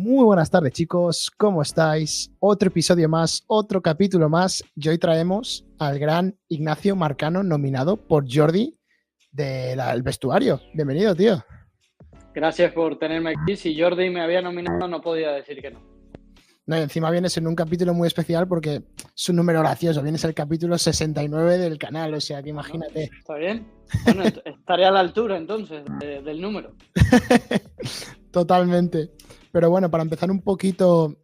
Muy buenas tardes, chicos, ¿cómo estáis? Otro episodio más, otro capítulo más, y hoy traemos al gran Ignacio Marcano, nominado por Jordi del vestuario. Bienvenido, tío. Gracias por tenerme aquí. Si Jordi me había nominado, no podía decir que no. No, y encima vienes en un capítulo muy especial porque es un número gracioso, vienes el capítulo 69 del canal, o sea que imagínate. ¿Está bien? Bueno, estaré a la altura entonces del número. Totalmente. Pero bueno, para empezar un poquito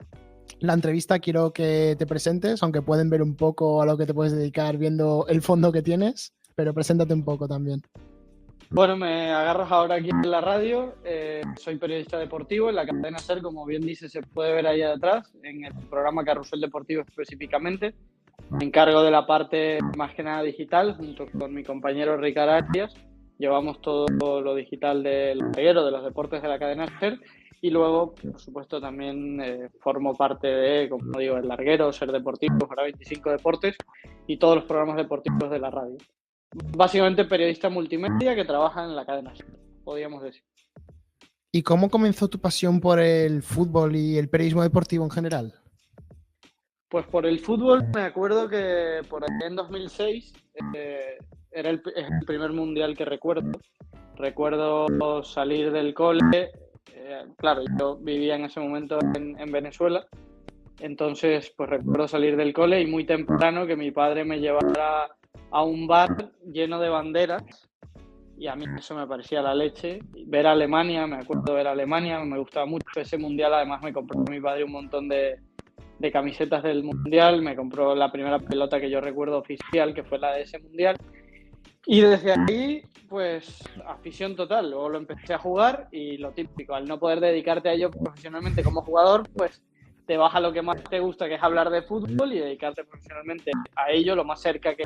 la entrevista, quiero que te presentes, aunque pueden ver un poco a lo que te puedes dedicar viendo el fondo que tienes, pero preséntate un poco también. Bueno, me agarras ahora aquí en la radio. Soy periodista deportivo en la cadena SER, como bien dice, se puede ver ahí atrás, en el programa Carrusel Deportivo específicamente. Me encargo de la parte más que nada digital, junto con mi compañero Ricard Arias. Llevamos todo lo digital del larguero, de los deportes de la cadena SER. Y luego, por supuesto, también formo parte de, como digo, el larguero, SER Deportivo, para 25 Deportes y todos los programas deportivos de la radio. Básicamente periodista multimedia que trabaja en la cadena SER, podríamos decir. ¿Y cómo comenzó tu pasión por el fútbol y el periodismo deportivo en general? Pues por el fútbol me acuerdo que por ahí en 2006 es el primer mundial que recuerdo. Recuerdo salir del cole, claro, yo vivía en ese momento en Venezuela, entonces pues recuerdo salir del cole y muy temprano que mi padre me llevara a un bar lleno de banderas y a mí eso me parecía la leche. Ver a Alemania, me acuerdo de ver a Alemania, me gustaba mucho ese mundial, además me compró mi padre un montón de camisetas del mundial, me compró la primera pelota que yo recuerdo oficial, que fue la de ese mundial, y desde ahí, pues, afición total. Luego lo empecé a jugar y lo típico, al no poder dedicarte a ello profesionalmente como jugador, pues te vas a lo que más te gusta, que es hablar de fútbol, y dedicarte profesionalmente a ello. Lo más cerca que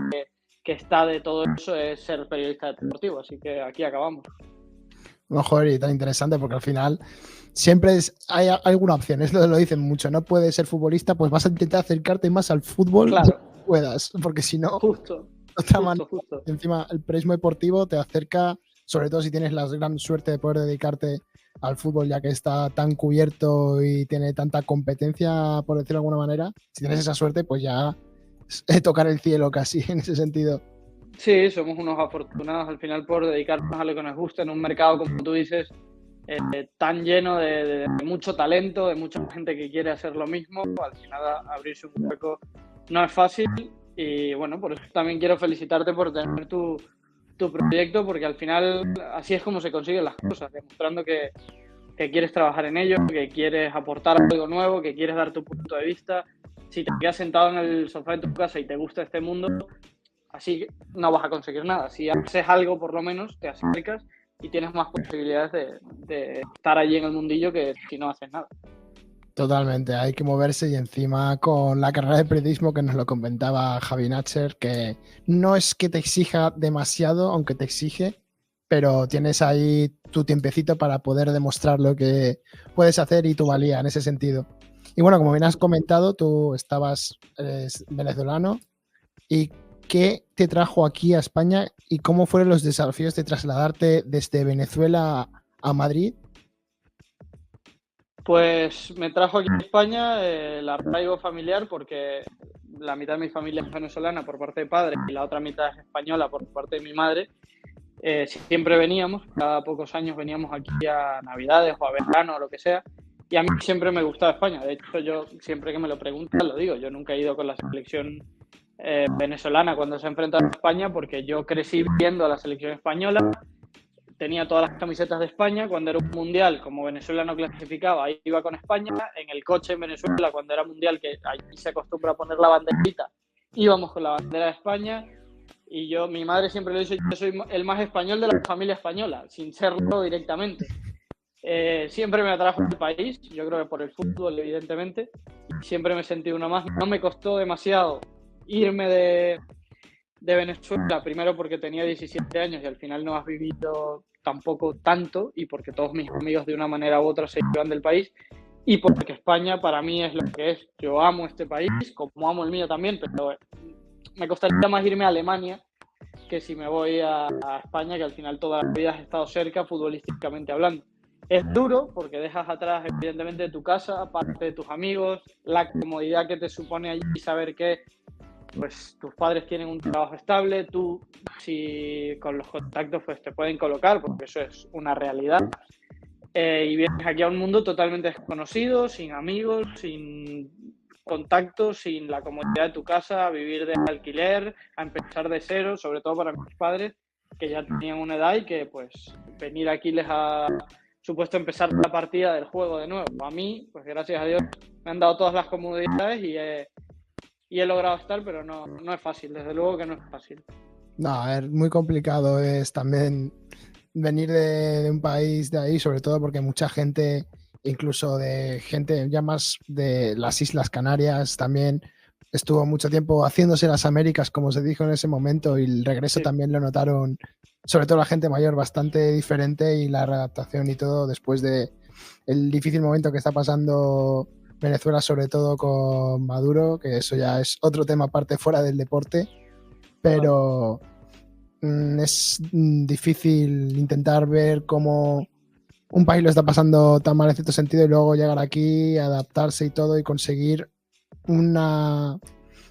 está de todo eso es ser periodista deportivo, así que aquí acabamos. No, joder, y tan interesante porque al final siempre hay alguna opción, es lo dicen mucho, no puedes ser futbolista, pues vas a intentar acercarte más al fútbol claro, si puedas, porque si no, justo, otra manera, justo. encima el periodismo deportivo te acerca, sobre todo si tienes la gran suerte de poder dedicarte al fútbol, ya que está tan cubierto y tiene tanta competencia, por decirlo de alguna manera. Si tienes esa suerte, pues ya es tocar el cielo casi en ese sentido. Sí, somos unos afortunados al final por dedicarnos a lo que nos gusta en un mercado, como tú dices, tan lleno de mucho talento, de mucha gente que quiere hacer lo mismo. Al final abrirse un hueco no es fácil, y bueno, por eso también quiero felicitarte por tener tu proyecto, porque al final así es como se consiguen las cosas, demostrando que quieres trabajar en ello, que quieres aportar algo nuevo, que quieres dar tu punto de vista. Si te quedas sentado en el sofá de tu casa y te gusta este mundo, así no vas a conseguir nada. Si haces algo, por lo menos, te acercas y tienes más posibilidades de estar allí en el mundillo que si no haces nada. Totalmente, hay que moverse, y encima con la carrera de periodismo, que nos lo comentaba Javi Natcher, que no es que te exija demasiado, aunque te exige, pero tienes ahí tu tiempecito para poder demostrar lo que puedes hacer y tu valía en ese sentido. Y bueno, como bien has comentado, tú eres venezolano. ¿Y qué te trajo aquí a España y cómo fueron los desafíos de trasladarte desde Venezuela a Madrid? Pues me trajo aquí a España el arraigo familiar, porque la mitad de mi familia es venezolana por parte de padre y la otra mitad es española por parte de mi madre. Siempre veníamos, cada pocos años veníamos aquí a Navidades o a verano o lo que sea, y a mí siempre me gustaba España. De hecho, yo siempre que me lo preguntan lo digo, yo nunca he ido con la selección venezolana cuando se enfrenta a España, porque yo crecí viendo a la selección española, tenía todas las camisetas de España. Cuando era un mundial, como Venezuela no clasificaba, ahí iba con España. En el coche en Venezuela, cuando era mundial, que ahí se acostumbra a poner la banderita, íbamos con la bandera de España. Y mi madre siempre lo dice, yo soy el más español de la familia española, sin serlo directamente. Siempre me atrajo el país, yo creo que por el fútbol, evidentemente. Siempre me sentí uno más. No me costó demasiado irme de Venezuela, primero porque tenía 17 años y al final no has vivido tampoco tanto, y porque todos mis amigos de una manera u otra se iban del país, y porque España para mí es lo que es. Yo amo este país, como amo el mío también, pero me costaría más irme a Alemania que si me voy a España, que al final toda la vida has estado cerca futbolísticamente hablando. Es duro porque dejas atrás, evidentemente, tu casa, parte de tus amigos, la comodidad que te supone allí saber que pues tus padres tienen un trabajo estable, tú si con los contactos pues te pueden colocar, porque eso es una realidad. Y vienes aquí a un mundo totalmente desconocido, sin amigos, sin contactos, sin la comodidad de tu casa, a vivir de alquiler, a empezar de cero, sobre todo para mis padres, que ya tenían una edad y que pues venir aquí les ha supuesto empezar la partida del juego de nuevo. A mí, pues gracias a Dios, me han dado todas las comodidades y he logrado estar, pero no es fácil, desde luego que no es fácil. No, es muy complicado, es también venir de un país de ahí, sobre todo porque mucha gente, incluso de gente ya más de las Islas Canarias, también estuvo mucho tiempo haciéndose las Américas, como se dijo en ese momento, y el regreso Sí. también lo notaron, sobre todo la gente mayor, bastante diferente, y la readaptación y todo después de el difícil momento que está pasando Venezuela, sobre todo con Maduro, que eso ya es otro tema aparte fuera del deporte, pero es difícil intentar ver cómo un país lo está pasando tan mal en cierto sentido y luego llegar aquí, adaptarse y todo y conseguir un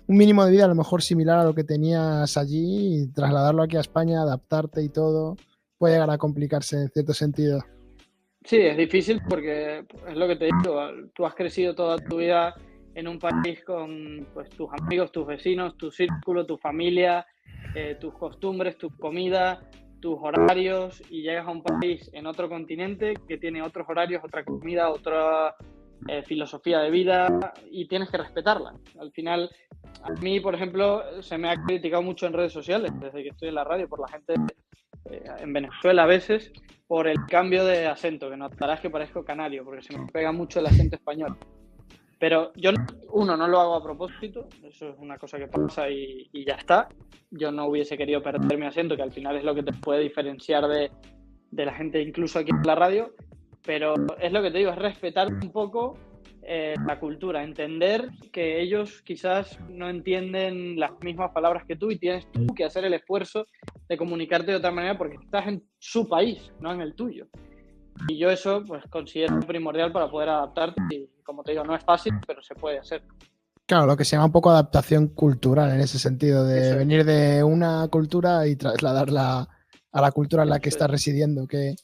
mínimo de vida a lo mejor similar a lo que tenías allí y trasladarlo aquí a España, adaptarte y todo, puede llegar a complicarse en cierto sentido. Sí, es difícil porque es lo que te digo, tú has crecido toda tu vida en un país con pues, tus amigos, tus vecinos, tu círculo, tu familia, tus costumbres, tu comida, tus horarios, y llegas a un país en otro continente que tiene otros horarios, otra comida, otra filosofía de vida, y tienes que respetarla. Al final, a mí, por ejemplo, se me ha criticado mucho en redes sociales desde que estoy en la radio por la gente en Venezuela a veces, por el cambio de acento, que notarás que parezco canario, porque se me pega mucho el acento español. Pero yo, no lo hago a propósito, eso es una cosa que pasa y ya está. Yo no hubiese querido perder mi acento, que al final es lo que te puede diferenciar de la gente incluso aquí en la radio, pero es lo que te digo, es respetar un poco la cultura, entender que ellos quizás no entienden las mismas palabras que tú y tienes tú que hacer el esfuerzo de comunicarte de otra manera porque estás en su país, no en el tuyo. Y yo eso pues considero primordial para poder adaptarte y, como te digo, no es fácil, pero se puede hacer. Claro, lo que se llama un poco adaptación cultural en ese sentido, de Eso es. venir de una cultura y trasladarla a la cultura en la que Eso estás es. residiendo, que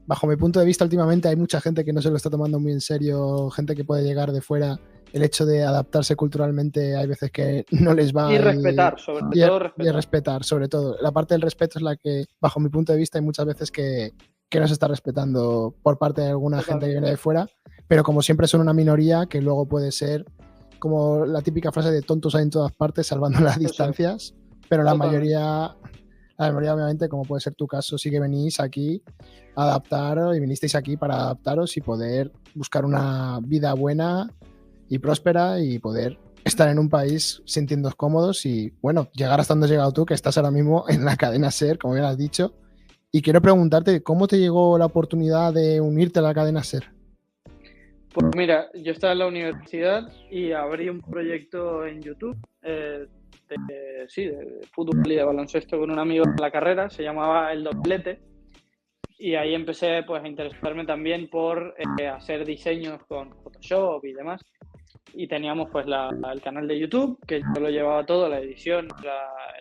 bajo mi punto de vista últimamente hay mucha gente que no se lo está tomando muy en serio, gente que puede llegar de fuera, el hecho de adaptarse culturalmente hay veces que no les va Y respetar, sobre todo respetar. Y respetar, sobre todo. La parte del respeto es la que, bajo mi punto de vista, hay muchas veces que no se está respetando por parte de alguna gente que Totalmente. viene de fuera, pero como siempre son una minoría que luego puede ser como la típica frase de tontos hay en todas partes, salvando las distancias, pero la Totalmente. mayoría obviamente, como puede ser tu caso, sí que venís aquí a adaptar y vinisteis aquí para adaptaros y poder buscar una vida buena y próspera y poder estar en un país sintiéndoos cómodos y, bueno, llegar hasta donde has llegado tú, que estás ahora mismo en la cadena SER, como bien has dicho. Y quiero preguntarte, ¿cómo te llegó la oportunidad de unirte a la cadena SER? Pues mira, yo estaba en la universidad y abrí un proyecto en YouTube de fútbol y de baloncesto con un amigo en la carrera, se llamaba El Doblete, y ahí empecé pues a interesarme también por hacer diseños con Photoshop y demás. Y teníamos pues el canal de YouTube, que yo lo llevaba todo, la edición,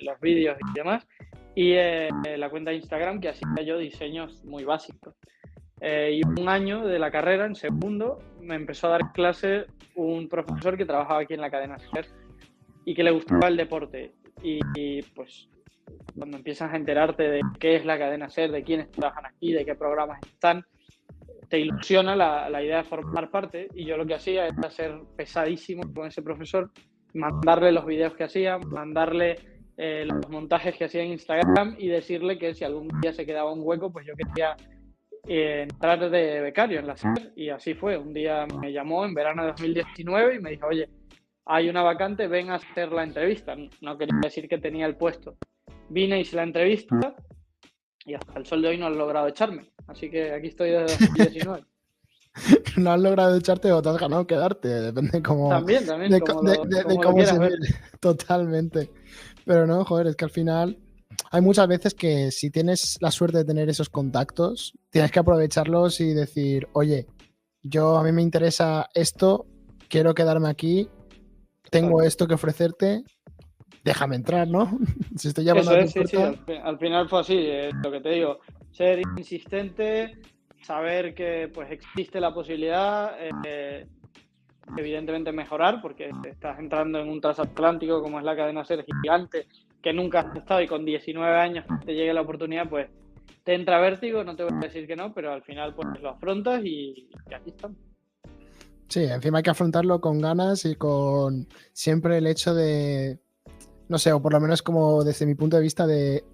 los vídeos y demás, y la cuenta de Instagram, que hacía yo diseños muy básicos. Y un año de la carrera, en segundo, me empezó a dar clase un profesor que trabajaba aquí en la cadena SER y que le gustaba el deporte. Y pues cuando empiezas a enterarte de qué es la cadena SER, de quiénes trabajan aquí, de qué programas están, te ilusiona la idea de formar parte. Y yo lo que hacía era ser pesadísimo con ese profesor, mandarle los videos que hacía, mandarle los montajes que hacía en Instagram y decirle que si algún día se quedaba un hueco, pues yo quería entrar de becario en la SER. Y así fue. Un día me llamó en verano de 2019 y me dijo, oye, hay una vacante, ven a hacer la entrevista. No quería decir que tenía el puesto. Vine, hice la entrevista y hasta el sol de hoy no han logrado echarme. Así que aquí estoy desde 2019. No has logrado echarte o te has ganado quedarte, depende cómo, También, de como cómo lo se quieras ver. mire, totalmente. Pero no, joder, es que al final hay muchas veces que si tienes la suerte de tener esos contactos, tienes que aprovecharlos y decir, oye, a mí me interesa esto, quiero quedarme aquí, tengo Claro. esto que ofrecerte, déjame entrar, ¿no? Si estoy llamando Eso a tu es, sí, sí, puerta. al final fue así, lo que te digo, ser insistente, saber que pues existe la posibilidad, evidentemente mejorar, porque estás entrando en un transatlántico como es la cadena SER gigante, que nunca has estado y con 19 años que te llegue la oportunidad, pues te entra vértigo, no te voy a decir que no, pero al final pues lo afrontas y aquí estamos. Sí, encima hay que afrontarlo con ganas y con siempre el hecho de, no sé, o por lo menos como desde mi punto de vista de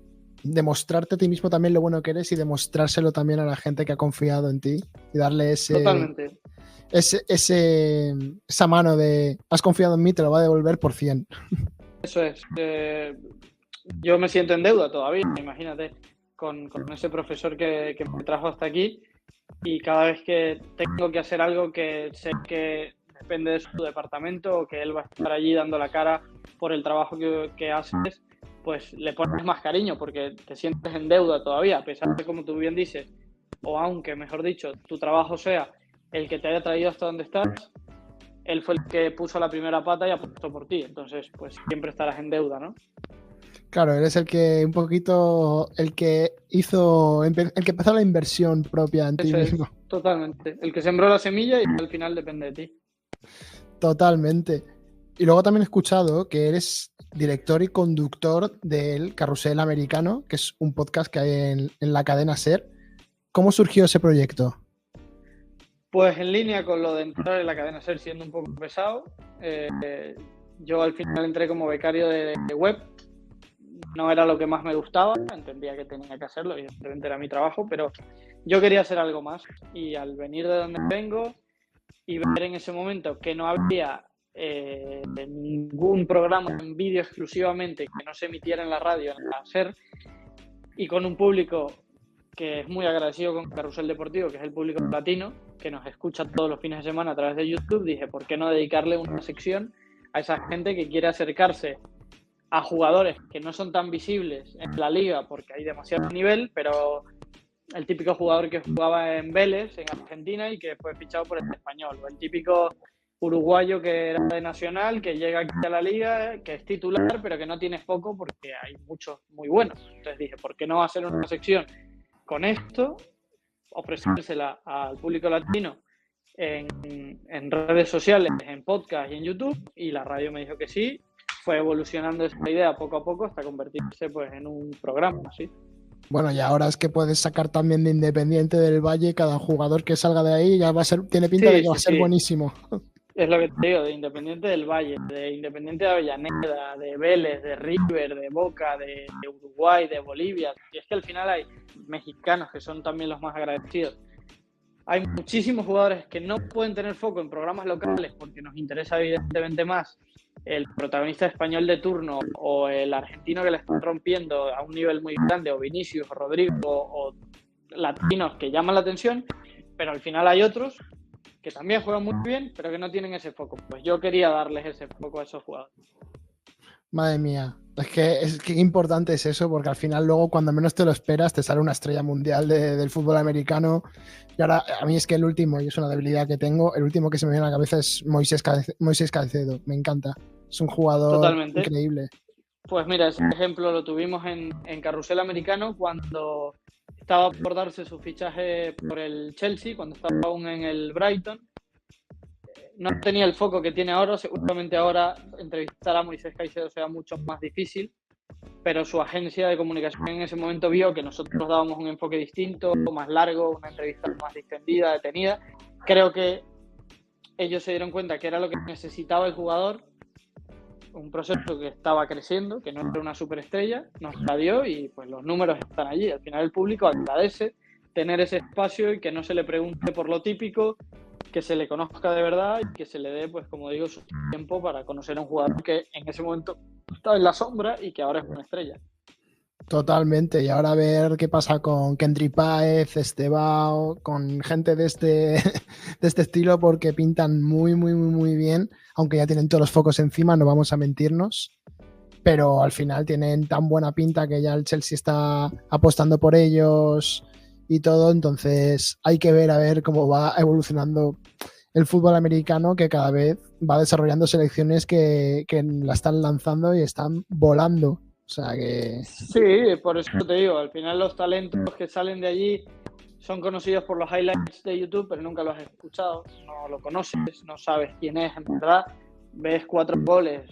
demostrarte a ti mismo también lo bueno que eres y demostrárselo también a la gente que ha confiado en ti y darle Totalmente. esa mano de has confiado en mí, te lo va a devolver por 100. Eso es. Yo me siento en deuda todavía, imagínate, con ese profesor que me trajo hasta aquí y cada vez que tengo que hacer algo que sé que depende de su departamento o que él va a estar allí dando la cara por el trabajo que haces, pues le pones más cariño porque te sientes en deuda todavía, a pesar de, como tú bien dices, o aunque, mejor dicho, tu trabajo sea el que te haya traído hasta donde estás, él fue el que puso la primera pata y apostó por ti, entonces pues siempre estarás en deuda, ¿no? Claro, eres el que un poquito, el que empezó la inversión propia en ti Eso mismo. es, totalmente. El que sembró la semilla y al final depende de ti. Totalmente. Y luego también he escuchado que eres director y conductor del Carrusel Americano, que es un podcast que hay en la cadena SER. ¿Cómo surgió ese proyecto? Pues en línea con lo de entrar en la cadena SER siendo un poco pesado, yo al final entré como becario de web. No era lo que más me gustaba, entendía que tenía que hacerlo, evidentemente era mi trabajo, pero yo quería hacer algo más. Y al venir de donde vengo y ver en ese momento que no había ningún programa en vídeo exclusivamente que no se emitiera en la radio, en la SER, y con un público que es muy agradecido con Carrusel Deportivo, que es el público latino, que nos escucha todos los fines de semana a través de YouTube, dije, ¿por qué no dedicarle una sección a esa gente que quiere acercarse a jugadores que no son tan visibles en la liga porque hay demasiado nivel, pero el típico jugador que jugaba en Vélez, en Argentina, y que fue fichado por el Español, o el típico uruguayo que era de Nacional, que llega aquí a la liga, que es titular, pero que no tiene foco porque hay muchos muy buenos. Entonces dije, ¿por qué no hacer una sección con esto, ofrecérsela al público latino en redes sociales, en podcast y en YouTube? Y la radio me dijo que sí. Fue evolucionando esa idea poco a poco hasta convertirse pues en un programa, ¿sí? Bueno, y ahora es que puedes sacar también de Independiente del Valle, cada jugador que salga de ahí ya tiene pinta de Sí, que va a sí, ser sí. buenísimo. Es lo que te digo, de Independiente del Valle, de Independiente de Avellaneda, de Vélez, de River, de Boca, de Uruguay, de Bolivia. Y es que al final hay mexicanos que son también los más agradecidos. Hay muchísimos jugadores que no pueden tener foco en programas locales porque nos interesa evidentemente más el protagonista español de turno o el argentino que la están rompiendo a un nivel muy grande, o Vinicius, o Rodrigo, o latinos que llaman la atención, pero al final hay otros que también juegan muy bien, pero que no tienen ese foco. Pues yo quería darles ese foco a esos jugadores. Madre mía, es que importante es eso, porque al final luego cuando menos te lo esperas te sale una estrella mundial del fútbol americano. Y ahora a mí es que el último, y es una debilidad que tengo, el último que se me viene a la cabeza es Moisés Caicedo, me encanta. Es un jugador Totalmente. increíble. Pues mira, ese ejemplo lo tuvimos en Carrusel Americano cuando estaba por darse su fichaje por el Chelsea, cuando estaba aún en el Brighton. No tenía el foco que tiene ahora, seguramente ahora entrevistar a Moisés Caicedo sea mucho más difícil, pero su agencia de comunicación en ese momento vio que nosotros dábamos un enfoque distinto, más largo, una entrevista más distendida, detenida. Creo que ellos se dieron cuenta que era lo que necesitaba el jugador, un proceso que estaba creciendo, que no era una superestrella, nos la dio y pues los números están allí. Al final el público agradece tener ese espacio y que no se le pregunte por lo típico, que se le conozca de verdad y que se le dé, pues como digo, su tiempo para conocer a un jugador que en ese momento estaba en la sombra y que ahora es una estrella. Totalmente, y ahora a ver qué pasa con Kendrick Páez, Estebao, con gente de de este estilo, porque pintan muy bien, aunque ya tienen todos los focos encima, no vamos a mentirnos. pero al final tienen tan buena pinta que ya el Chelsea está apostando por ellos y todo, entonces hay que ver a ver cómo va evolucionando el fútbol americano, que cada vez va desarrollando selecciones que la están lanzando y están volando. O sea que... Sí, por eso te digo, al final los talentos que salen de allí son conocidos por los highlights de YouTube, pero nunca los has escuchado, no lo conoces, no sabes quién es en verdad. Ves 4 goles,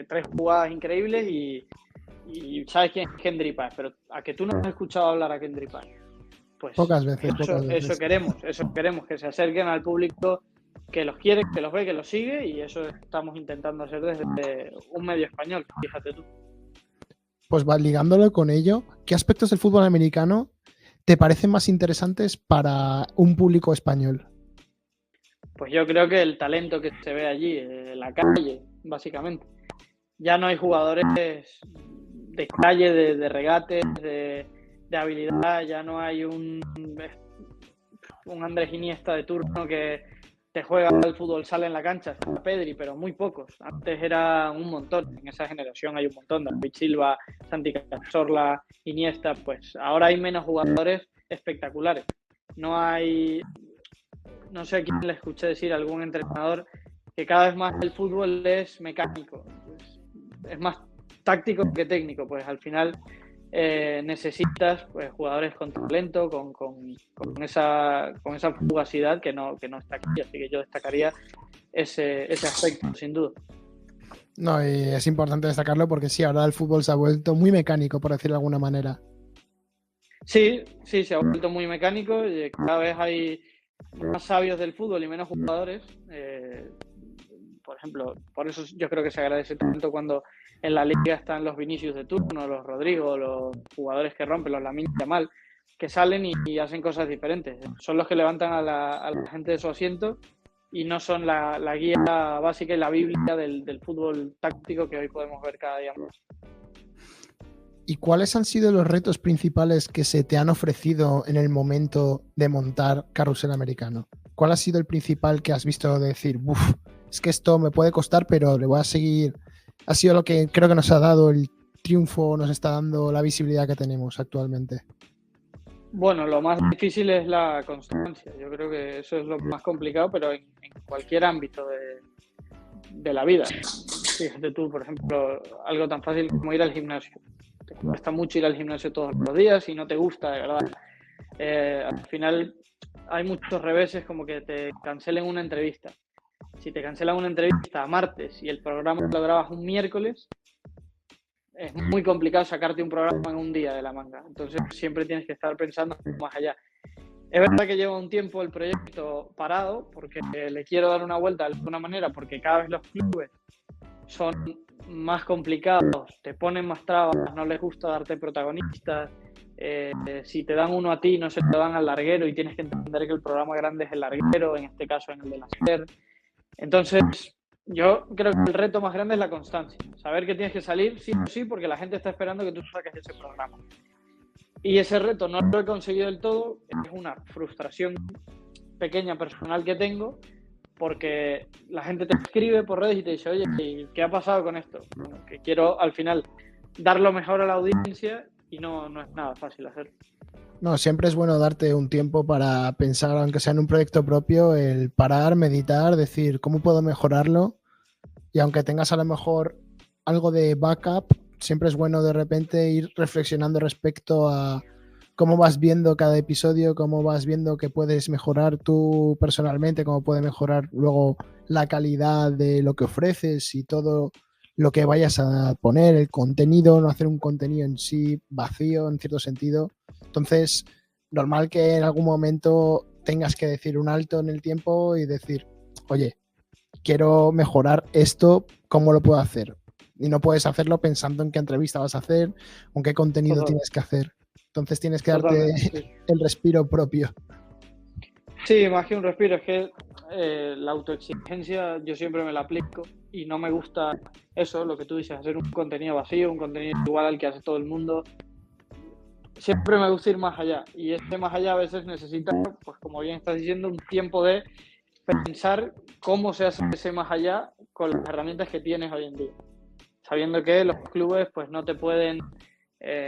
3 jugadas increíbles y sabes quién es Kendry Páez, pero a que tú no has escuchado hablar a Kendry Páez. Pues Pocas veces. Eso queremos, que se acerquen al público que los quiere, que los ve, que los sigue, y eso estamos intentando hacer desde un medio español, fíjate tú. Pues va ligándolo con ello, ¿qué aspectos del fútbol americano te parecen más interesantes para un público español? Pues yo creo que el talento que se ve allí, en la calle, básicamente. Ya no hay jugadores de calle, de regates, de habilidad, ya no hay un Andrés Iniesta de turno que te juega al fútbol, sale en la cancha, está Pedri, pero muy pocos. Antes era un montón, en esa generación hay un montón, David Silva, Santi Cazorla, Iniesta, pues ahora hay menos jugadores espectaculares. No sé a quién le escuché decir, algún entrenador, que cada vez más el fútbol es mecánico, pues, es más táctico que técnico, pues al final necesitas pues jugadores con talento, con esa fugacidad que no está aquí, así que yo destacaría ese aspecto, sin duda. No, y es importante destacarlo porque sí, ahora el fútbol se ha vuelto muy mecánico, por decirlo de alguna manera. Sí, se ha vuelto muy mecánico, y cada vez hay más sabios del fútbol y menos jugadores. Por ejemplo, por eso yo creo que se agradece tanto cuando en la liga están los Vinicius de turno, los Rodrigo, los jugadores que rompen, los Lamine Yamal, que salen y hacen cosas diferentes. Son los que levantan a la gente de su asiento y no son la guía básica y la biblia del fútbol táctico que hoy podemos ver cada día más. ¿Y cuáles han sido los retos principales que se te han ofrecido en el momento de montar Carrusel Americano? ¿Cuál ha sido el principal que has visto de decir, es que esto me puede costar, pero le voy a seguir? Ha sido lo que creo que nos ha dado el triunfo, nos está dando la visibilidad que tenemos actualmente. Bueno, lo más difícil es la constancia. Yo creo que eso es lo más complicado, pero en cualquier ámbito de la vida. Fíjate tú, por ejemplo, algo tan fácil como ir al gimnasio. Te cuesta mucho ir al gimnasio todos los días y no te gusta, de verdad. Al final hay muchos reveses, como que te cancelen una entrevista. Si te cancelan una entrevista a martes y el programa lo grabas un miércoles, es muy complicado sacarte un programa en un día de la manga. Entonces siempre tienes que estar pensando más allá. Es verdad que lleva un tiempo el proyecto parado, porque le quiero dar una vuelta de alguna manera, porque cada vez los clubes son más complicados, te ponen más trabas, no les gusta darte protagonistas. Si te dan uno a ti, no se te dan al larguero y tienes que entender que el programa grande es el larguero, en este caso en el de la SER. Entonces, yo creo que el reto más grande es la constancia. Saber que tienes que salir sí o sí porque la gente está esperando que tú saques ese programa. Y ese reto no lo he conseguido del todo, es una frustración pequeña personal que tengo, porque la gente te escribe por redes y te dice, oye, ¿qué ha pasado con esto? Bueno, que quiero al final dar lo mejor a la audiencia y no es nada fácil hacerlo. No, siempre es bueno darte un tiempo para pensar, aunque sea en un proyecto propio, el parar, meditar, decir cómo puedo mejorarlo, y aunque tengas a lo mejor algo de backup, siempre es bueno de repente ir reflexionando respecto a cómo vas viendo cada episodio, cómo vas viendo que puedes mejorar tú personalmente, cómo puede mejorar luego la calidad de lo que ofreces y todo lo que vayas a poner, el contenido, no hacer un contenido en sí vacío en cierto sentido. Entonces, normal que en algún momento tengas que decir un alto en el tiempo y decir, oye, quiero mejorar esto, ¿cómo lo puedo hacer? Y no puedes hacerlo pensando en qué entrevista vas a hacer, o en qué contenido tienes que hacer. Entonces tienes que darte el respiro propio. Sí, más que un respiro, es que la autoexigencia yo siempre me la aplico y no me gusta eso, lo que tú dices, hacer un contenido vacío, un contenido igual al que hace todo el mundo. Siempre me gusta ir más allá y este más allá a veces necesita, pues como bien estás diciendo, un tiempo de pensar cómo se hace ese más allá con las herramientas que tienes hoy en día. sabiendo que los clubes pues no te pueden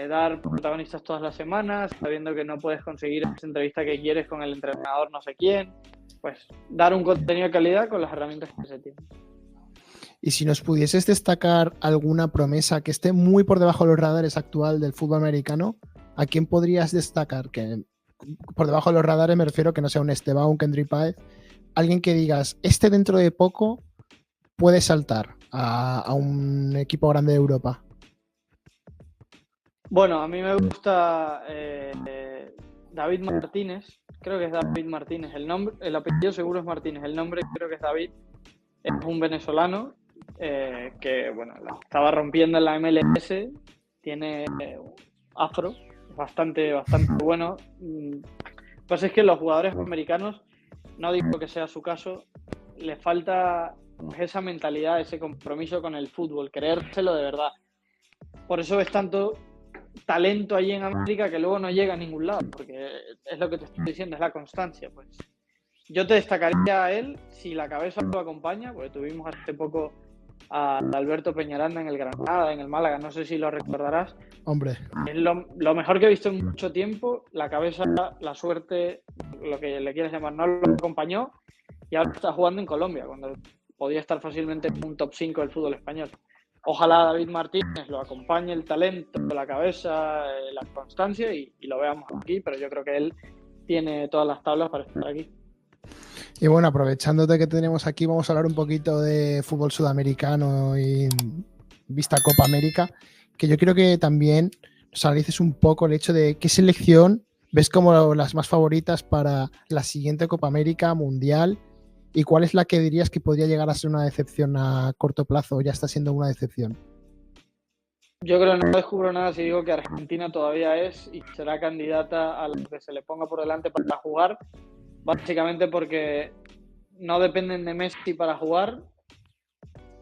dar protagonistas todas las semanas, sabiendo que no puedes conseguir esa entrevista que quieres con el entrenador no sé quién, pues dar un contenido de calidad con las herramientas que se tienen. Y si nos pudieses destacar alguna promesa que esté muy por debajo de los radares actual del fútbol americano, ¿a quién podrías destacar? Que por debajo de los radares me refiero que no sea un Esteban, un Kendrick Páez, alguien que digas, este dentro de poco puede saltar a un equipo grande de Europa. Bueno, a mí me gusta David Martínez, creo que es David Martínez, el apellido seguro es Martínez, el nombre creo que es David, es un venezolano que bueno, la estaba rompiendo en la MLS, tiene afro, bastante bueno. Pues es que los jugadores americanos, no digo que sea su caso, le falta esa mentalidad, ese compromiso con el fútbol, creérselo de verdad. Por eso ves tanto talento allí en América que luego no llega a ningún lado, porque es lo que te estoy diciendo, es la constancia. Pues yo te destacaría a él si la cabeza lo acompaña, porque tuvimos hace poco a Alberto Peñaranda en el Granada, en el Málaga, no sé si lo recordarás. Hombre. Es lo mejor que he visto en mucho tiempo, la cabeza, la suerte, lo que le quieras llamar, no lo acompañó y ahora está jugando en Colombia, cuando podía estar fácilmente en un top 5 del fútbol español. Ojalá David Martínez lo acompañe el talento, la cabeza, la constancia y lo veamos aquí, pero yo creo que él tiene todas las tablas para estar aquí. Y bueno, aprovechándote que tenemos aquí, vamos a hablar un poquito de fútbol sudamericano y vista Copa América, que yo quiero que también nos analices un poco el hecho de qué selección ves como las más favoritas para la siguiente Copa América Mundial y cuál es la que dirías que podría llegar a ser una decepción a corto plazo o ya está siendo una decepción. Yo creo que no descubro nada si digo que Argentina todavía es y será candidata a lo que se le ponga por delante para jugar, básicamente porque no dependen de Messi para jugar.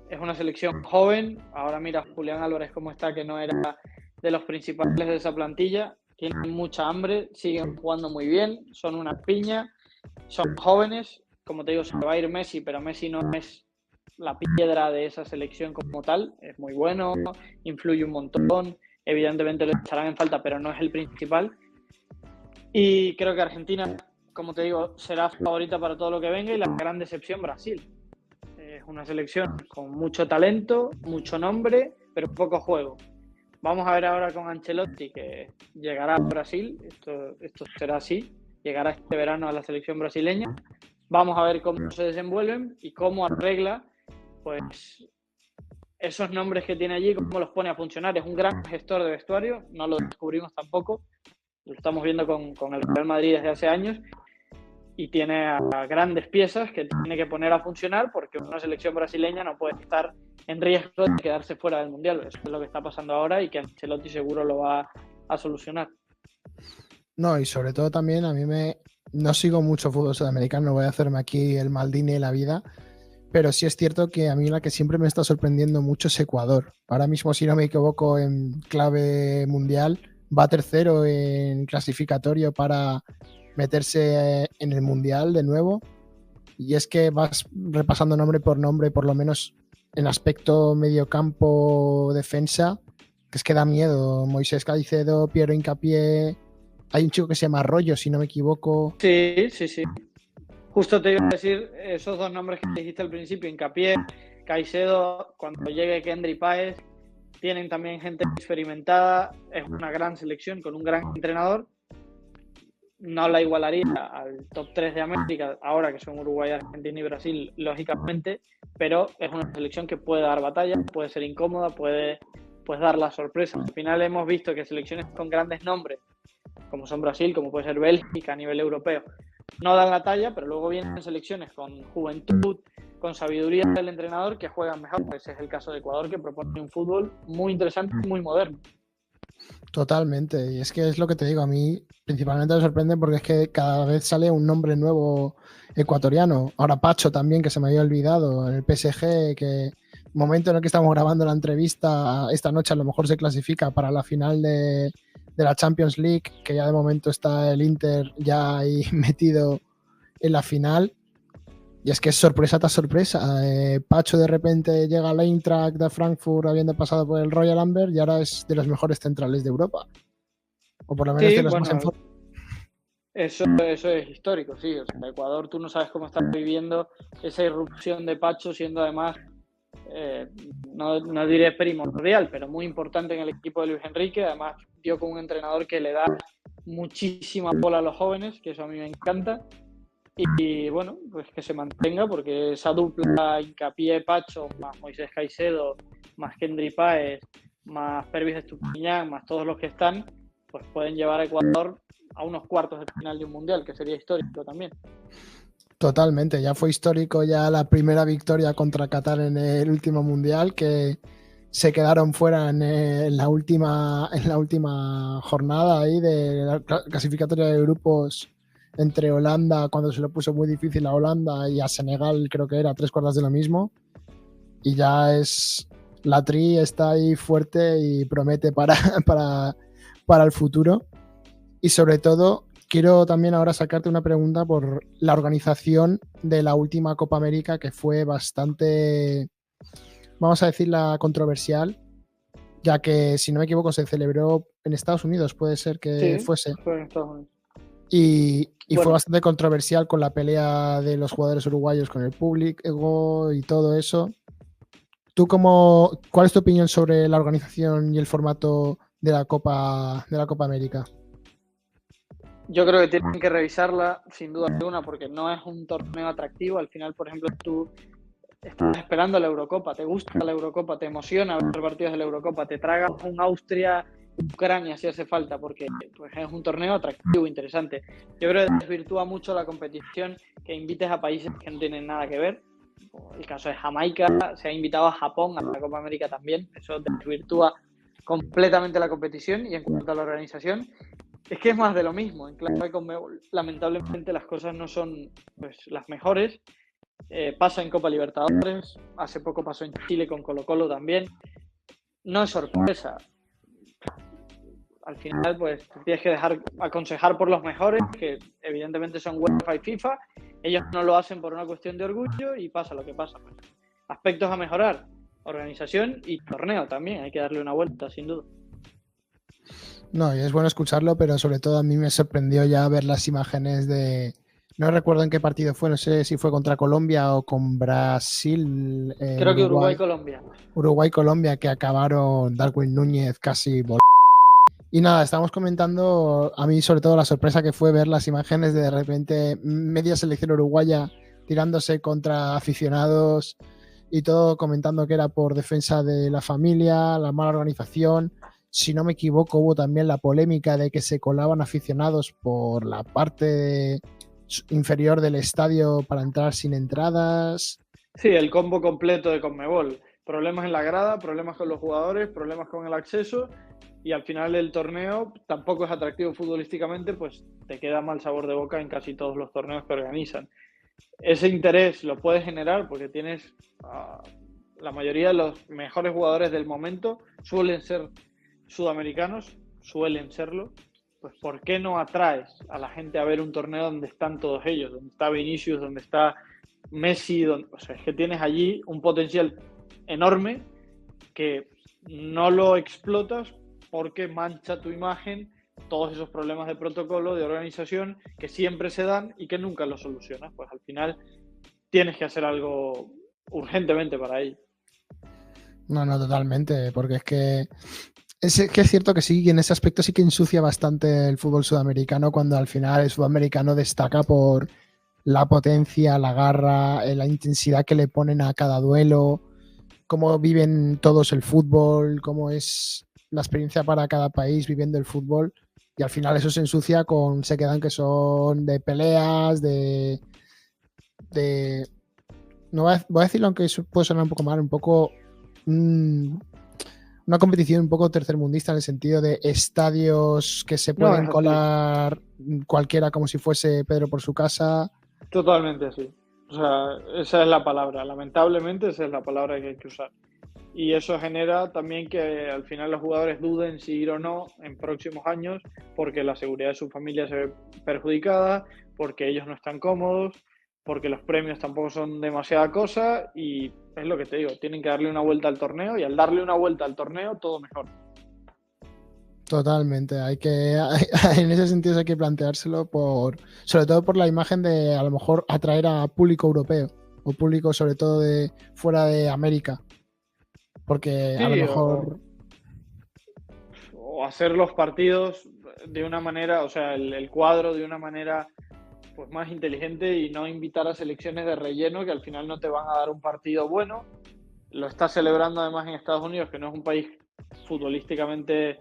Es una selección joven. Ahora mira Julián Álvarez cómo está, que no era de los principales de esa plantilla. Tienen mucha hambre, siguen jugando muy bien, son una piña, son jóvenes. Como te digo, se va a ir Messi, pero Messi no es la piedra de esa selección como tal. Es muy bueno, influye un montón. Evidentemente lo echarán en falta, pero no es el principal. Y creo que Argentina, como te digo, será favorita para todo lo que venga y la gran decepción Brasil. Es una selección con mucho talento, mucho nombre, pero poco juego. Vamos a ver ahora con Ancelotti, que llegará a Brasil, esto será así, llegará este verano a la selección brasileña. Vamos a ver cómo se desenvuelven y cómo arregla pues esos nombres que tiene allí, cómo los pone a funcionar. Es un gran gestor de vestuario, no lo descubrimos tampoco, lo estamos viendo con el Real Madrid desde hace años. Y tiene a grandes piezas que tiene que poner a funcionar porque una selección brasileña no puede estar en riesgo de quedarse fuera del Mundial. Eso es lo que está pasando ahora y que Ancelotti seguro lo va a solucionar. No, y sobre todo también no sigo mucho fútbol sudamericano, no voy a hacerme aquí el Maldini de la vida, pero sí es cierto que a mí la que siempre me está sorprendiendo mucho es Ecuador. Ahora mismo, si no me equivoco, en clave mundial, va tercero en clasificatorio para meterse en el Mundial de nuevo, y es que vas repasando nombre, por lo menos en aspecto mediocampo, defensa, que es que da miedo. Moisés Caicedo, Piero Hincapié, hay un chico que se llama Arroyo, si no me equivoco. Sí. Justo te iba a decir esos dos nombres que dijiste al principio, Hincapié, Caicedo, cuando llegue Kendrick Páez, tienen también gente experimentada, es una gran selección con un gran entrenador. No la igualaría al top 3 de América, ahora que son Uruguay, Argentina y Brasil, lógicamente, pero es una selección que puede dar batalla, puede ser incómoda, puede dar la sorpresa. Al final hemos visto que selecciones con grandes nombres, como son Brasil, como puede ser Bélgica a nivel europeo, no dan la talla, pero luego vienen selecciones con juventud, con sabiduría del entrenador que juegan mejor. Ese es el caso de Ecuador, que propone un fútbol muy interesante y muy moderno. Totalmente, y es que es lo que te digo, a mí principalmente me sorprende porque es que cada vez sale un nombre nuevo ecuatoriano. Ahora Pacho también, que se me había olvidado, en el PSG, que momento en el que estamos grabando la entrevista, esta noche a lo mejor se clasifica para la final de la Champions League, que ya de momento está el Inter ya ahí metido en la final. Y es que es sorpresa tras sorpresa. Pacho de repente llega al Eintracht de Frankfurt habiendo pasado por el Royal Ambert y ahora es de los mejores centrales de Europa. O por lo menos Sí, de los más en bueno, forma. eso es histórico, sí. O sea, Ecuador, tú no sabes cómo está viviendo esa irrupción de Pacho, siendo además, eh, no diré primordial, pero muy importante en el equipo de Luis Enrique. Además, dio con un entrenador que le da muchísima bola a los jóvenes, que eso a mí me encanta. Y bueno, pues que se mantenga, porque esa dupla Hincapié-Pacho, más Moisés Caicedo, más Kendry Páez, más Pervis Estupiñán, más todos los que están, pues pueden llevar a Ecuador a unos cuartos de final de un mundial, que sería histórico también. Totalmente, ya fue histórico ya la primera victoria contra Qatar en el último mundial, que se quedaron fuera en la última jornada ahí de la clasificatoria de grupos entre Holanda, cuando se lo puso muy difícil a Holanda, y a Senegal, creo que era 3/4 de lo mismo. Y ya es, la Tri está ahí fuerte y promete para el futuro. Y sobre todo, quiero también ahora sacarte una pregunta por la organización de la última Copa América, que fue bastante, vamos a decirla, controversial, ya que, si no me equivoco, se celebró en Estados Unidos, puede ser que Sí, fuese. fue en Estados Unidos. Y fue Bueno, bastante controversial con la pelea de los jugadores uruguayos con el público y todo eso. ¿Cuál es tu opinión sobre la organización y el formato de la Copa América? yo creo que tienen que revisarla sin duda alguna, porque no es un torneo atractivo. Al final, por ejemplo, tú estás esperando la Eurocopa, te gusta la Eurocopa, te emociona ver partidos de la Eurocopa, te tragas un Austria-Ucrania si hace falta, porque pues, es un torneo atractivo, interesante. Yo creo que desvirtúa mucho la competición que invites a países que no tienen nada que ver. El caso de Jamaica, se ha invitado a Japón a la Copa América también, eso desvirtúa completamente la competición. Y en cuanto a la organización, es que es más de lo mismo. En clave Conmebol, lamentablemente las cosas no son pues, las mejores. Pasa en Copa Libertadores, hace poco pasó en Chile con Colo-Colo también. No es sorpresa. Al final, pues te tienes que dejar aconsejar por los mejores, que evidentemente son UEFA y FIFA. Ellos no lo hacen por una cuestión de orgullo y pasa lo que pasa. Pues. Aspectos a mejorar: organización y torneo también. Hay que darle una vuelta, sin duda. No, y es bueno escucharlo, pero sobre todo a mí me sorprendió ya ver las imágenes de... No recuerdo en qué partido fue, no sé si fue contra Colombia o con Brasil, Creo que Uruguay-Colombia. Uruguay-Colombia, que acabaron Darwin Núñez casi... Y nada, estábamos comentando, a mí sobre todo la sorpresa que fue ver las imágenes de repente media selección uruguaya tirándose contra aficionados y todo comentando que era por defensa de la familia, la mala organización. Si no me equivoco, hubo también la polémica de que se colaban aficionados por la parte inferior del estadio para entrar sin entradas. Sí, el combo completo de Conmebol. Problemas en la grada, problemas con los jugadores, problemas con el acceso, y al final el torneo tampoco es atractivo futbolísticamente, pues te queda mal sabor de boca en casi todos los torneos que organizan. Ese interés lo puedes generar porque tienes la mayoría de los mejores jugadores del momento suelen ser sudamericanos, suelen serlo. Pues ¿por qué no atraes a la gente a ver un torneo donde están todos ellos, donde está Vinicius, donde está Messi? O sea, es que tienes allí un potencial enorme que no lo explotas porque mancha tu imagen todos esos problemas de protocolo, de organización, que siempre se dan y que nunca los solucionas. Pues al final tienes que hacer algo urgentemente para ello. No, totalmente, porque es que es cierto que sí, y en ese aspecto sí que ensucia bastante el fútbol sudamericano, cuando al final el sudamericano destaca por la potencia, la garra, la intensidad que le ponen a cada duelo, cómo viven todos el fútbol, cómo es la experiencia para cada país viviendo el fútbol. Y al final eso se ensucia se quedan que son de peleas, no voy a decirlo, aunque eso puede sonar un poco mal, un poco una competición un poco tercermundista, en el sentido de estadios que se pueden colar cualquiera como si fuese Pedro por su casa. Totalmente así. O sea, esa es la palabra. Lamentablemente esa es la palabra que hay que usar. Y eso genera también que al final los jugadores duden si ir o no en próximos años, porque la seguridad de su familia se ve perjudicada, porque ellos no están cómodos, porque los premios tampoco son demasiada cosa y es lo que te digo, tienen que darle una vuelta al torneo y al darle una vuelta al torneo todo mejor. Totalmente, en ese sentido hay que planteárselo sobre todo por la imagen de a lo mejor atraer a público europeo o público sobre todo de fuera de América, porque a lo Sí, mejor o hacer los partidos de una manera, o sea, el cuadro de una manera pues más inteligente y no invitar a selecciones de relleno que al final no te van a dar un partido bueno. Lo está celebrando además en Estados Unidos, que no es un país futbolísticamente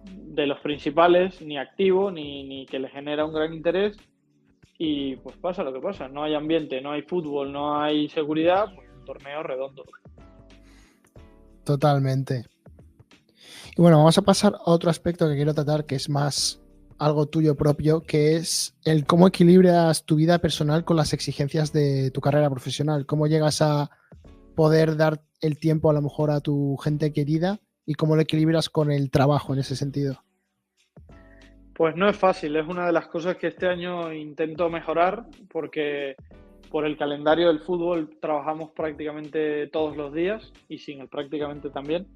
de los principales, ni activo, ni que le genera un gran interés. Y pues pasa lo que pasa, no hay ambiente, no hay fútbol, no hay seguridad, pues un torneo redondo. totalmente. Y bueno, vamos a pasar a otro aspecto que quiero tratar, que es más algo tuyo propio, que es el cómo equilibras tu vida personal con las exigencias de tu carrera profesional. Cómo llegas a poder dar el tiempo a lo mejor a tu gente querida y cómo lo equilibras con el trabajo en ese sentido. Pues no es fácil, es una de las cosas que este año intento mejorar porque por el calendario del fútbol trabajamos prácticamente todos los días y sin el prácticamente también.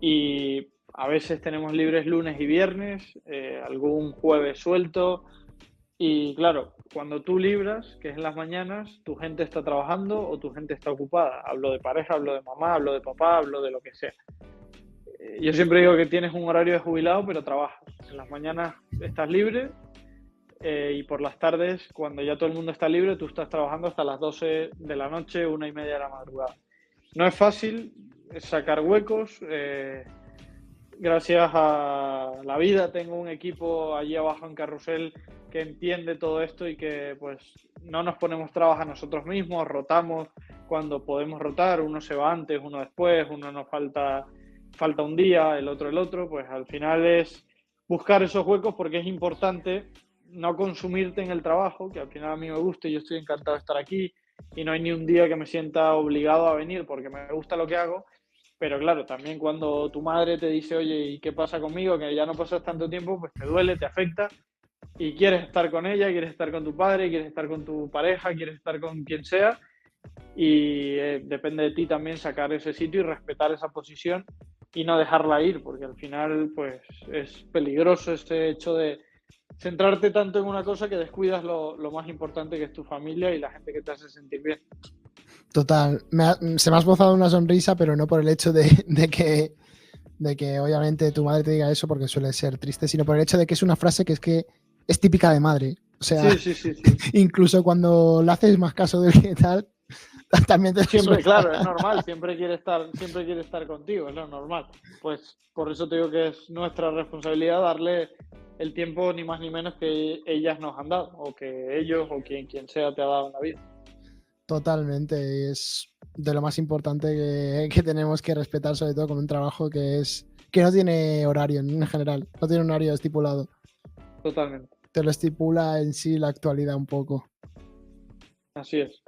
Y a veces tenemos libres lunes y viernes, algún jueves suelto. Y claro, cuando tú libras, que es en las mañanas, tu gente está trabajando o tu gente está ocupada. Hablo de pareja, hablo de mamá, hablo de papá, hablo de lo que sea. Yo siempre digo que tienes un horario de jubilado, pero trabajas. En las mañanas estás libre y por las tardes, cuando ya todo el mundo está libre, tú estás trabajando hasta las 12 de la noche, 1:30 de la madrugada. No es fácil sacar huecos. Gracias a la vida tengo un equipo allí abajo en Carrusel que entiende todo esto y que pues no nos ponemos trabas a nosotros mismos, rotamos cuando podemos rotar, uno se va antes, uno después, uno nos falta un día, el otro, pues al final es buscar esos huecos porque es importante no consumirte en el trabajo, que al final a mí me gusta y yo estoy encantado de estar aquí y no hay ni un día que me sienta obligado a venir porque me gusta lo que hago. Pero claro, también cuando tu madre te dice, oye, ¿y qué pasa conmigo? Que ya no pasas tanto tiempo, pues te duele, te afecta y quieres estar con ella, quieres estar con tu padre, quieres estar con tu pareja, quieres estar con quien sea y depende de ti también sacar ese sitio y respetar esa posición y no dejarla ir, porque al final pues es peligroso ese hecho de centrarte tanto en una cosa que descuidas lo más importante que es tu familia y la gente que te hace sentir bien. Total, se me ha esbozado una sonrisa, pero no por el hecho de que obviamente tu madre te diga eso, porque suele ser triste, sino por el hecho de que es una frase que es típica de madre. O sea, Sí. incluso cuando le haces más caso del que tal, también te Siempre, suelta. claro, es normal, siempre quiere estar contigo, es lo normal. Pues por eso te digo que es nuestra responsabilidad darle el tiempo ni más ni menos que ellas nos han dado, o que ellos, o quien sea te ha dado en la vida. Totalmente, es de lo más importante que tenemos que respetar, sobre todo con un trabajo que no tiene horario en general, no tiene un horario estipulado. Totalmente, Te lo estipula en sí la actualidad un poco. así es.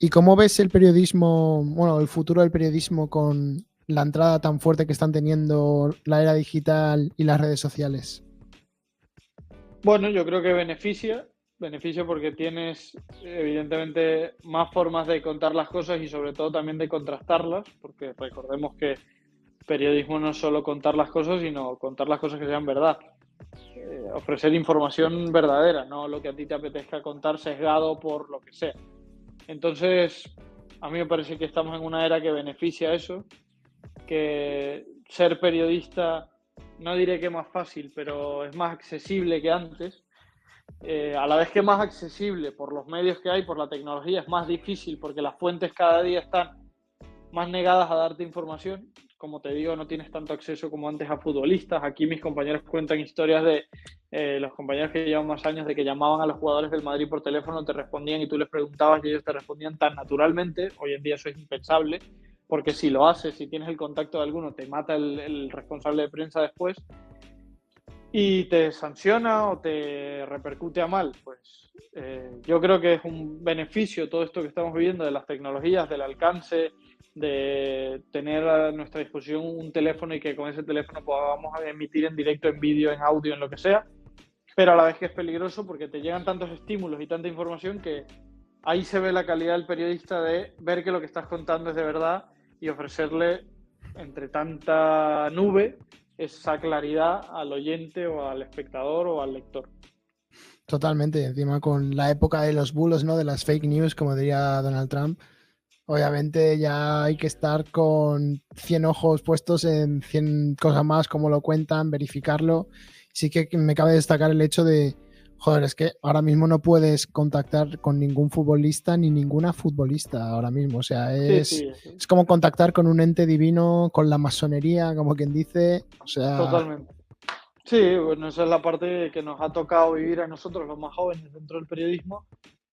¿Y cómo ves el periodismo, bueno, el futuro del periodismo con la entrada tan fuerte que están teniendo la era digital y las redes sociales? Bueno, yo creo que beneficia porque tienes evidentemente más formas de contar las cosas y sobre todo también de contrastarlas, porque recordemos que periodismo no es solo contar las cosas, sino contar las cosas que sean verdad. Ofrecer información verdadera, no lo que a ti te apetezca contar sesgado por lo que sea. Entonces, a mí me parece que estamos en una era que beneficia eso, que ser periodista, no diré que es más fácil, pero es más accesible que antes. A la vez que más accesible por los medios que hay, por la tecnología, es más difícil porque las fuentes cada día están más negadas a darte información. Como te digo, no tienes tanto acceso como antes a futbolistas. Aquí mis compañeros cuentan historias de los compañeros que llevan más años de que llamaban a los jugadores del Madrid por teléfono, te respondían y tú les preguntabas y ellos te respondían tan naturalmente. Hoy en día eso es impensable, porque si lo haces, si tienes el contacto de alguno, te mata el responsable de prensa después y te sanciona o te repercute a mal. Pues yo creo que es un beneficio todo esto que estamos viviendo de las tecnologías, del alcance, de tener a nuestra disposición un teléfono y que con ese teléfono podamos emitir en directo, en vídeo, en audio, en lo que sea, pero a la vez que es peligroso porque te llegan tantos estímulos y tanta información que ahí se ve la calidad del periodista de ver que lo que estás contando es de verdad y ofrecerle, entre tanta nube, esa claridad al oyente o al espectador o al lector. Totalmente, encima con la época de los bulos, ¿no? De las fake news, como diría Donald Trump. Obviamente ya hay que estar con 100 ojos puestos en 100 cosas más, como lo cuentan, verificarlo. Sí que me cabe destacar el hecho de, joder, es que ahora mismo no puedes contactar con ningún futbolista ni ninguna futbolista ahora mismo. O sea, Sí. es como contactar con un ente divino, con la masonería, como quien dice. O sea, Totalmente. Sí, bueno, esa es la parte que nos ha tocado vivir a nosotros, los más jóvenes, dentro del periodismo,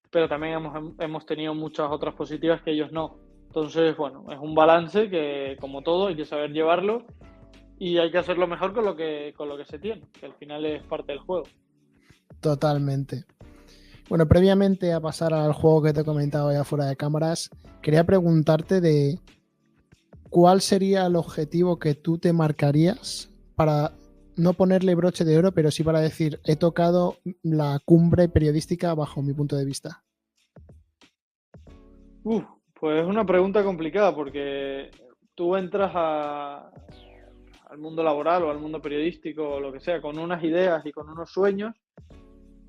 pero también hemos tenido muchas otras positivas que ellos no. Entonces, bueno, es un balance que, como todo, hay que saber llevarlo y hay que hacerlo mejor con lo que se tiene, que al final es parte del juego. totalmente. Bueno, previamente a pasar al juego que te he comentado ya fuera de cámaras, quería preguntarte de cuál sería el objetivo que tú te marcarías para no ponerle broche de oro, pero sí para decir, he tocado la cumbre periodística bajo mi punto de vista. Pues es una pregunta complicada porque tú entras al mundo laboral o al mundo periodístico o lo que sea con unas ideas y con unos sueños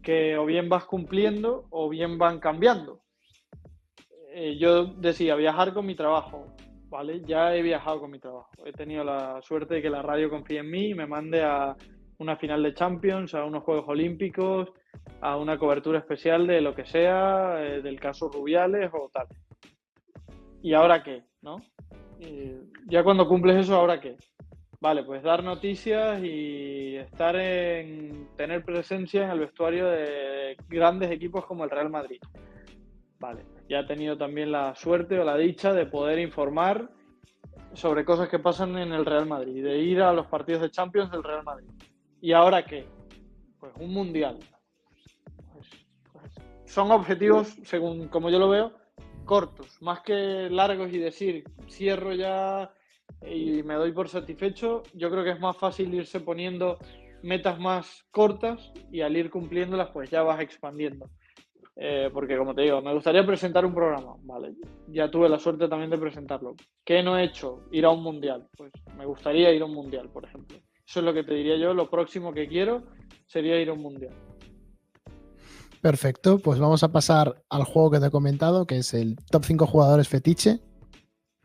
que o bien vas cumpliendo o bien van cambiando. Yo decía, viajar con mi trabajo, ¿vale? Ya he viajado con mi trabajo. He tenido la suerte de que la radio confíe en mí y me mande a una final de Champions, a unos Juegos Olímpicos, a una cobertura especial de lo que sea, del caso Rubiales o tal. ¿Y ahora qué? ¿No? Ya cuando cumples eso, ¿ahora qué? Vale, pues dar noticias y tener presencia en el vestuario de grandes equipos como el Real Madrid. Vale, ya he tenido también la suerte o la dicha de poder informar sobre cosas que pasan en el Real Madrid, de ir a los partidos de Champions del Real Madrid. ¿Y ahora qué? Pues un mundial. Pues son objetivos, según como yo lo veo, cortos, más que largos y decir, cierro ya y me doy por satisfecho. Yo creo que es más fácil irse poniendo metas más cortas y al ir cumpliéndolas pues ya vas expandiendo. Porque como te digo, me gustaría presentar un programa, vale, ya tuve la suerte también de presentarlo. ¿Qué no he hecho? Ir a un mundial. Pues me gustaría ir a un mundial, por ejemplo. Eso es lo que te diría yo, lo próximo que quiero sería ir a un mundial. Perfecto, pues vamos a pasar al juego que te he comentado, que es el top 5 jugadores fetiche.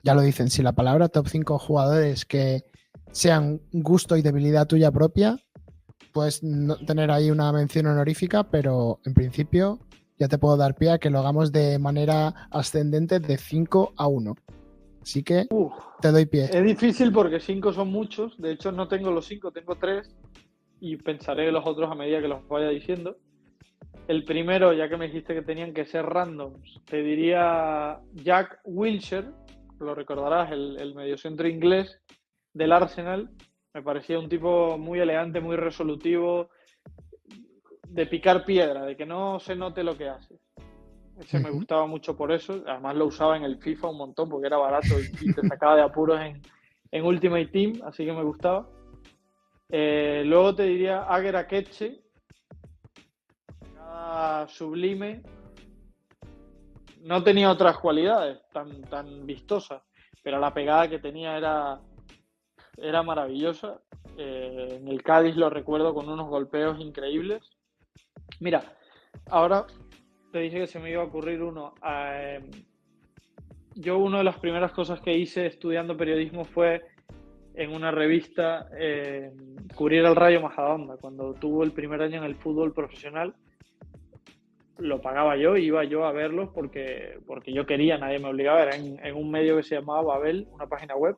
Ya lo dicen, sí, la palabra, top 5 jugadores que sean gusto y debilidad tuya propia. Puedes tener ahí una mención honorífica, pero en principio ya te puedo dar pie a que lo hagamos de manera ascendente de 5 a 1. Así que te doy pie. Es difícil porque 5 son muchos. De hecho, no tengo los 5, tengo 3. Y pensaré los otros a medida que los vaya diciendo. El primero, ya que me dijiste que tenían que ser randoms, te diría Jack Wilshere, lo recordarás, el mediocentro inglés del Arsenal. Me parecía un tipo muy elegante, muy resolutivo, de picar piedra, de que no se note lo que hace. Ese me gustaba mucho por eso. Además lo usaba en el FIFA un montón porque era barato y te sacaba de apuros en Ultimate Team, así que me gustaba. Luego te diría Ager Akeche, sublime. No tenía otras cualidades tan vistosas, pero la pegada que tenía era maravillosa. En el Cádiz lo recuerdo con unos golpeos increíbles. Mira, ahora te dije que se me iba a ocurrir uno. Yo una de las primeras cosas que hice estudiando periodismo fue en una revista cubrir al Rayo Majadahonda. Cuando tuvo el primer año en el fútbol profesional, lo pagaba yo, iba yo a verlos porque yo quería, nadie me obligaba. Era en un medio que se llamaba Babel, una página web.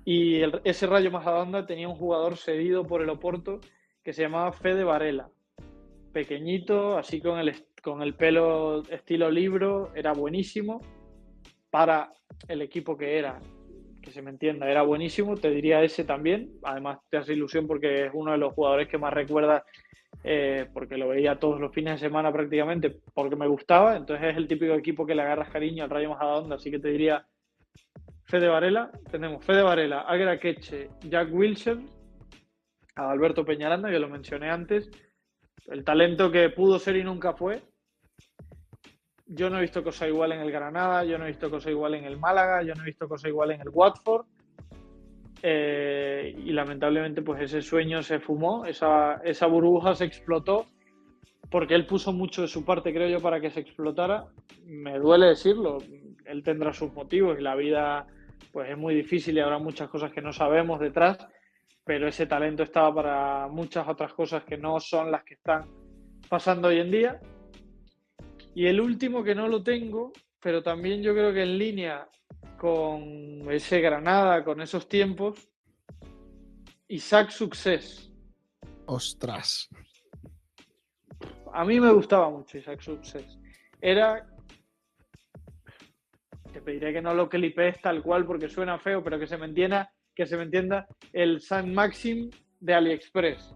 Y ese Rayo Majadahonda tenía un jugador cedido por el Oporto que se llamaba Fede Varela. Pequeñito, así con el pelo estilo libro, era buenísimo. Para el equipo que era, que se me entienda, era buenísimo. Te diría ese también. Además te hace ilusión porque es uno de los jugadores que más recuerdas, porque lo veía todos los fines de semana prácticamente, porque me gustaba. Entonces es el típico equipo que le agarras cariño al Rayo Majadahonda. Así que te diría Fede Varela. Tenemos Fede Varela, Ager Akeche, Jack Wilshere, a Alberto Peñaranda, que lo mencioné antes, el talento que pudo ser y nunca fue. yo no he visto cosa igual en el Granada, yo no he visto cosa igual en el Málaga, yo no he visto cosa igual en el Watford. Y lamentablemente pues ese sueño se fumó, esa burbuja se explotó, porque él puso mucho de su parte, creo yo, para que se explotara. Me duele decirlo, él tendrá sus motivos y la vida pues es muy difícil y habrá muchas cosas que no sabemos detrás, pero ese talento estaba para muchas otras cosas que no son las que están pasando hoy en día. Y el último, que no lo tengo, pero también yo creo que en línea con ese Granada, con esos tiempos, Isaac Success. Ostras. A mí me gustaba mucho Isaac Success. Te pediré que no lo clipees tal cual porque suena feo, pero que se me entienda el Saint Maxim de AliExpress.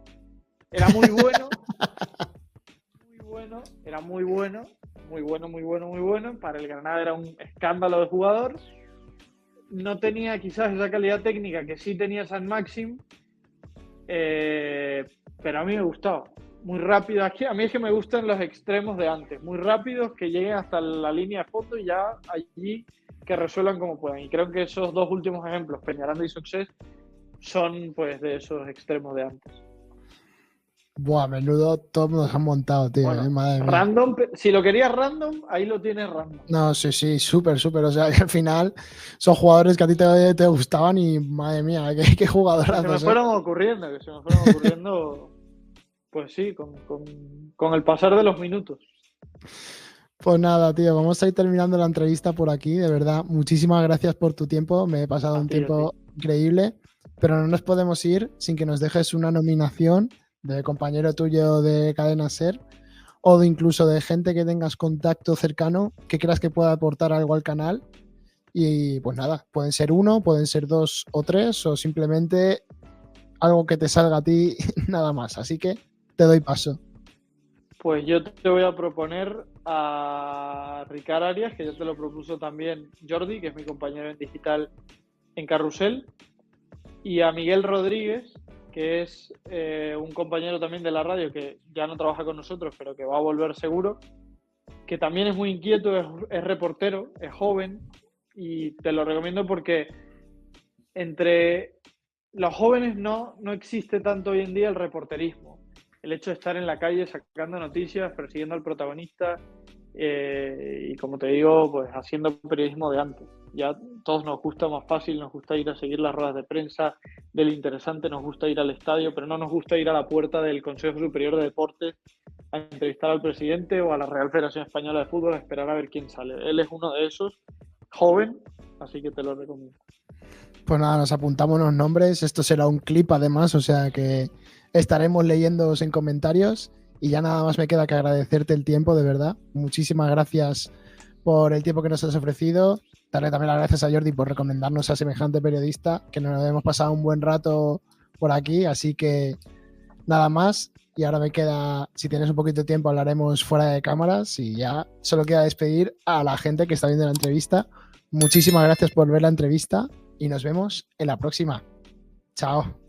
Era muy bueno, era muy bueno. Para el Granada era un escándalo de jugador. No tenía quizás esa calidad técnica que sí tenía Saint Maxim, pero a mí me gustaba. Muy rápido. A mí es que me gustan los extremos de antes, muy rápidos, que lleguen hasta la línea de fondo y ya allí que resuelvan como puedan. Y creo que esos dos últimos ejemplos, Peñaranda y Success, son pues de esos extremos de antes. Buah, menudo top nos han montado, tío. Bueno, Madre mía. random, si lo querías random, ahí lo tienes random. No, sí, súper. O sea, que al final son jugadores que a ti te gustaban y madre mía, qué jugadorazos. Que se me fueron ocurriendo, pues sí, con el pasar de los minutos. Pues nada, tío, vamos a ir terminando la entrevista por aquí. De verdad, muchísimas gracias por tu tiempo. Me he pasado un tiempo increíble, pero no nos podemos ir sin que nos dejes una nominación de compañero tuyo de Cadena Ser o de incluso de gente que tengas contacto cercano que creas que pueda aportar algo al canal. Y pues nada, pueden ser 1, pueden ser 2 o 3 o simplemente algo que te salga a ti nada más. Así que te doy paso. Pues yo te voy a proponer a Ricard Arias, que ya te lo propuso también Jordi, que es mi compañero en digital en Carrusel, y a Miguel Rodríguez, que es un compañero también de la radio que ya no trabaja con nosotros, pero que va a volver seguro, que también es muy inquieto, es reportero, es joven, y te lo recomiendo porque entre los jóvenes no existe tanto hoy en día el reporterismo. El hecho de estar en la calle sacando noticias, persiguiendo al protagonista y, como te digo, pues haciendo periodismo de antes. Ya todos nos gusta más fácil, nos gusta ir a seguir las ruedas de prensa del interesante, nos gusta ir al estadio, pero no nos gusta ir a la puerta del Consejo Superior de Deportes a entrevistar al presidente o a la Real Federación Española de Fútbol a esperar a ver quién sale. Él es uno de esos, joven, así que te lo recomiendo. Pues nada, nos apuntamos los nombres. Esto será un clip además, o sea que estaremos leyéndoos en comentarios. Y ya nada más me queda que agradecerte el tiempo, de verdad. Muchísimas gracias por el tiempo que nos has ofrecido. Darle también las gracias a Jordi por recomendarnos a semejante periodista, que nos hemos pasado un buen rato por aquí. Así que nada más. Y ahora me queda, si tienes un poquito de tiempo, hablaremos fuera de cámaras. Y ya solo queda despedir a la gente que está viendo la entrevista. Muchísimas gracias por ver la entrevista y nos vemos en la próxima. Chao.